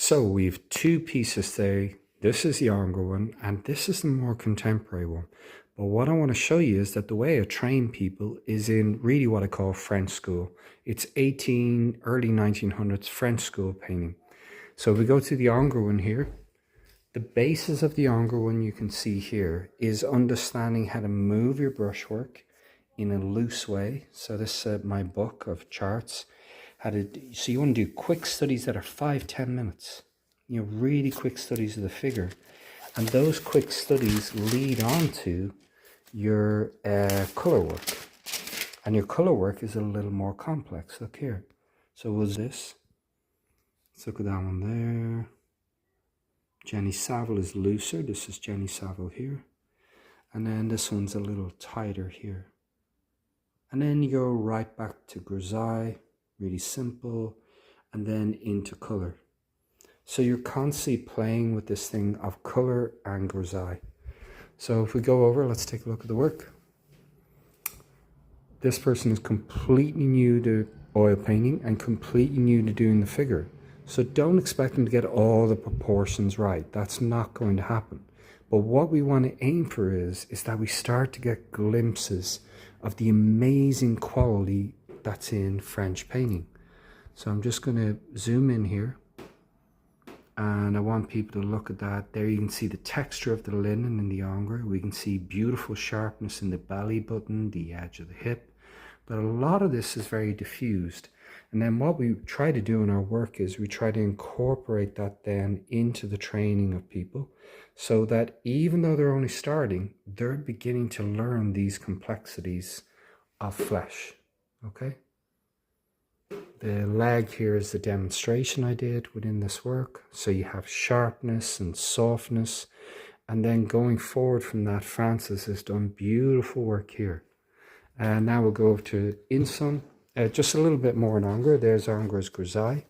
So we've two pieces today. This is the younger one, and this is the more contemporary one. But what I want to show you is that the way I train people is in really what I call French school. It's early 1900s French school painting. So if we go to the younger one here, the basis of the younger one you can see here is understanding how to move your brushwork in a loose way. So this is my book of charts. So you want to do quick studies that are 5-10 minutes. You know, really quick studies of the figure. And those quick studies lead on to your color work. And your color work is a little more complex. Look here. So was this. Let's look at that one there. Jenny Saville is looser. This is Jenny Saville here. And then this one's a little tighter here. And then you go right back to grisaille, really simple, and then into color. So you're constantly playing with this thing of color and grisaille. So if we go over, let's take a look at the work. This person is completely new to oil painting and completely new to doing the figure. So don't expect them to get all the proportions right. That's not going to happen. But what we want to aim for is that we start to get glimpses of the amazing quality that's in French painting. So I'm just going to zoom in here. And I want people to look at that. There you can see the texture of the linen in the Ingres. We can see beautiful sharpness in the belly button, the edge of the hip. But a lot of this is very diffused. And then what we try to do in our work is we try to incorporate that then into the training of people, so that even though they're only starting, they're beginning to learn these complexities of flesh. Okay? The leg here is the demonstration I did within this work. So you have sharpness and softness. And then going forward from that, Francis has done beautiful work here. And now we'll go over to Insun. Just a little bit more in Ingres. There's Ingres Grisaille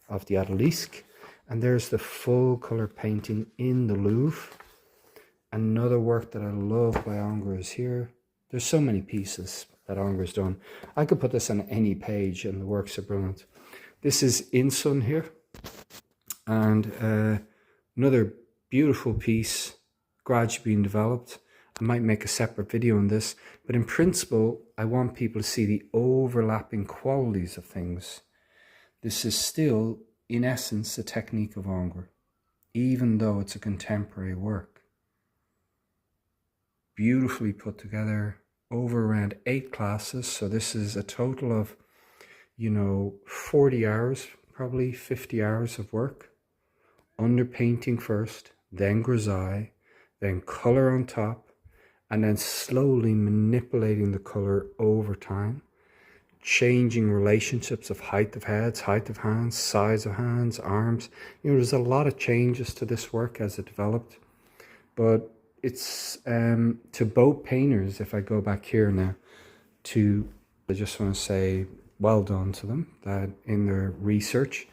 of the Odalisque. And there's the full color painting in the Louvre. Another work that I love by Ingres is here. There's so many pieces that Ingres done. I could put this on any page and the works are brilliant. This is Insun here. And another beautiful piece gradually being developed. I might make a separate video on this, but in principle, I want people to see the overlapping qualities of things. This is still, in essence, the technique of Ingres, even though it's a contemporary work. Beautifully put together, over around 8 classes. So this is a total of, 40 hours, probably 50 hours of work. Underpainting first, then grisaille, then color on top, and then slowly manipulating the color over time, changing relationships of height of heads, height of hands, size of hands, arms. There's a lot of changes to this work as it developed, but it's to both painters. If I go back here now, I just want to say well done to them that in their research,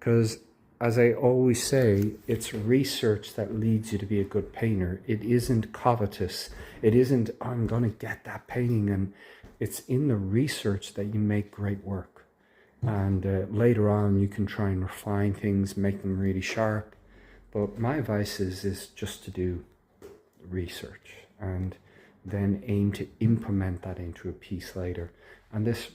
because as I always say, it's research that leads you to be a good painter. It isn't covetous. It isn't, I'm going to get that painting. And it's in the research that you make great work. And later on, you can try and refine things, make them really sharp. But my advice is just to do research and then aim to implement that into a piece later. And this